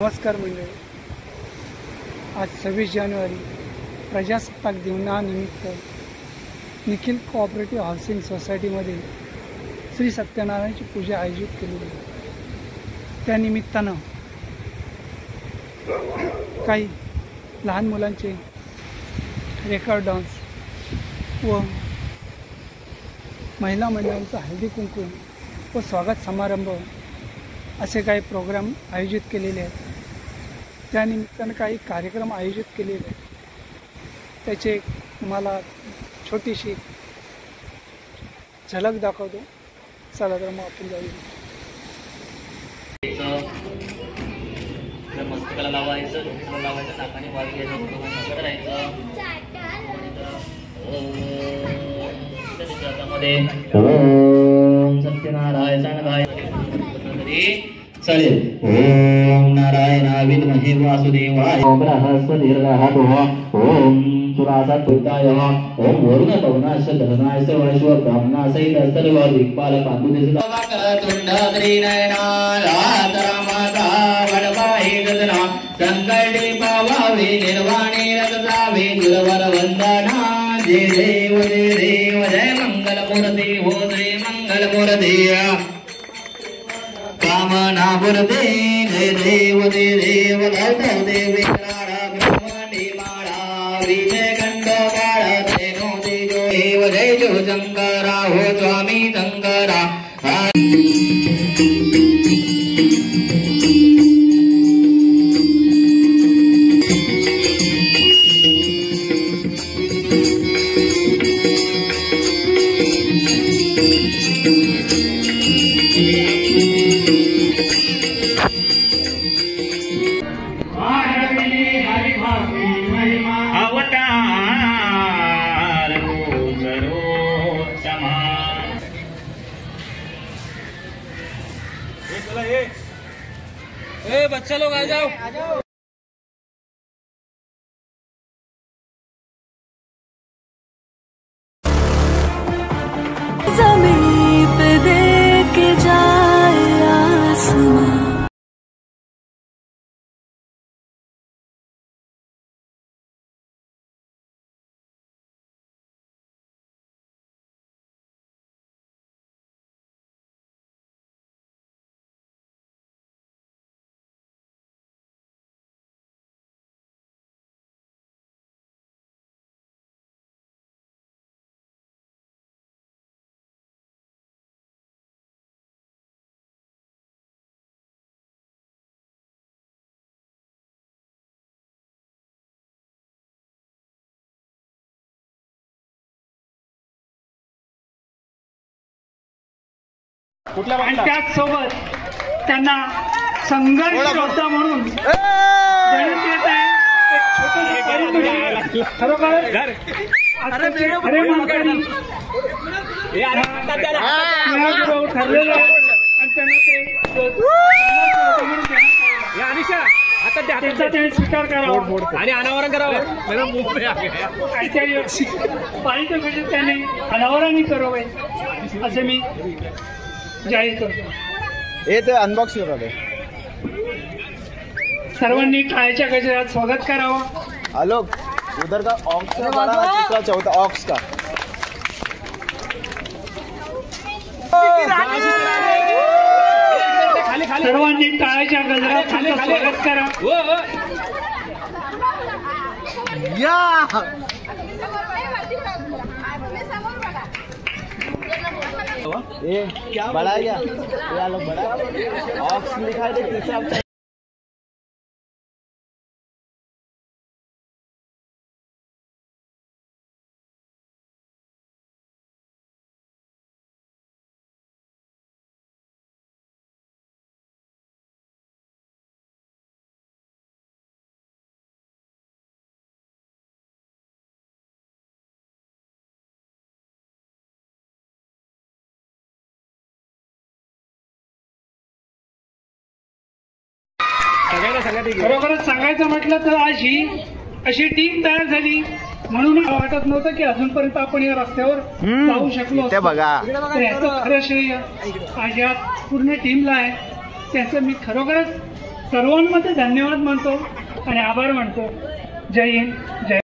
नमस्कार मंडळी, आज 26 जानेवारी प्रजासत्ताक दिनानिमित्त निखिल कोऑपरेटिव्ह हाऊसिंग सोसायटीमध्ये श्री सत्यनारायणची पूजा आयोजित केलेली आहे। त्यानिमित्तानं काही लहान मुलांचे रेकॉर्ड डान्स व महिला मंडळांचा हळदी कुंकू व स्वागत समारंभ असे काही प्रोग्राम आयोजित केलेले आहेत। त्यानिमित्तानं काही कार्यक्रम आयोजित केलेले आहेत, त्याचे तुम्हाला छोटीशी झलक दाखवतो। चला तर मग आपण जाऊया। मस्तकाला लावायचं, डोक्याला लावायचं, नाकाने वाज घ्यायचं, करायचं। ओम सत्यनारायण चालेल। ओम नारायणा विद्महे वासुदेवाय, ओम बृहस्पतिर्वहतो, ओम सुरासत्पुत्राय, ओम वरुण पवनाश धरणाय सर्वश्व ब्रह्मणासहित सर्व दिक्पाल कांतुदेश तुंड त्रिनयना रातरामाता वडवाही गजना संकल्पे पावावे निर्वाणे रगजावे दुर्वर वंदना। जय देव जय मंगल मूर्ति हो श्री मंगल मूर्ति कामना मूर्ति जय देव दत्त देवी ब्रह्मणी माळा विजय कंठ काळ तेनो तेजो देव जय जो शंकरा हो स्वामी शंकरा। बच्चा लोग आ जाओ। ज़मीं पे देख जाए आसमां, आणि त्याचसोबत त्यांना संघर्ष योद्धा म्हणून देण्यात येत आहे एक छोटंसं पारितोषिक। खरोखर खरे मानकरी ठरलेलं आहे आणि त्यांना ते म्हणून देण्यात आता त्यांचा त्यांनी स्वीकार करावा आणि अनावरण करावं। काहीतरी पारितोषिक त्याने अनावरणही करावे असे मी जाहीर करतो। हे ते अनबॉक्सिंग करावे, सर्वांनी टाळ्याच्या गजरात स्वागत करावं। आलोक उधर का ऑक्स का बड़ा तीसरा चौथा ऑक्स का सर्वांनी टाळ्याच्या गजरात स्वागत करा। या ये क्या बड़ा है क्या? ये आलोक बड़ा ऑक्स लिखा है तीसरा। खरोखरच सांगायचं म्हटलं तर आज ही अशी टीम तयार झाली म्हणून वाटत नव्हतं की अजूनपर्यंत आपण या रस्त्यावर जाऊ शकलो। तर याचं खरं श्रेय आज या पूर्ण टीमला आहे। त्याचं मी खरोखरच सर्वांमध्ये धन्यवाद मानतो आणि आभार मानतो. जय हिंद, जय.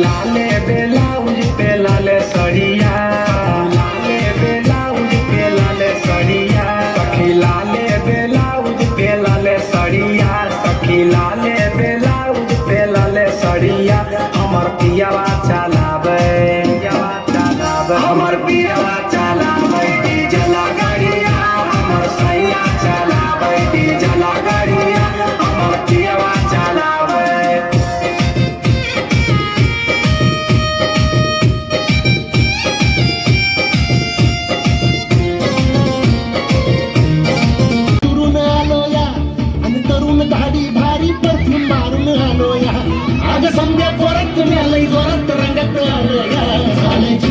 लाले बेलाउज पे लाले सड़िया, लाले बेलाउज पे लाले सड़िया, सखी लाले बेलाउज पे लाले सड़िया, सखी लाले बेलाउज पे लाले सड़िया, हमर पियावा चलावे माझ्या समजा जोरात तुम्ही आलंय जोरात रंगात या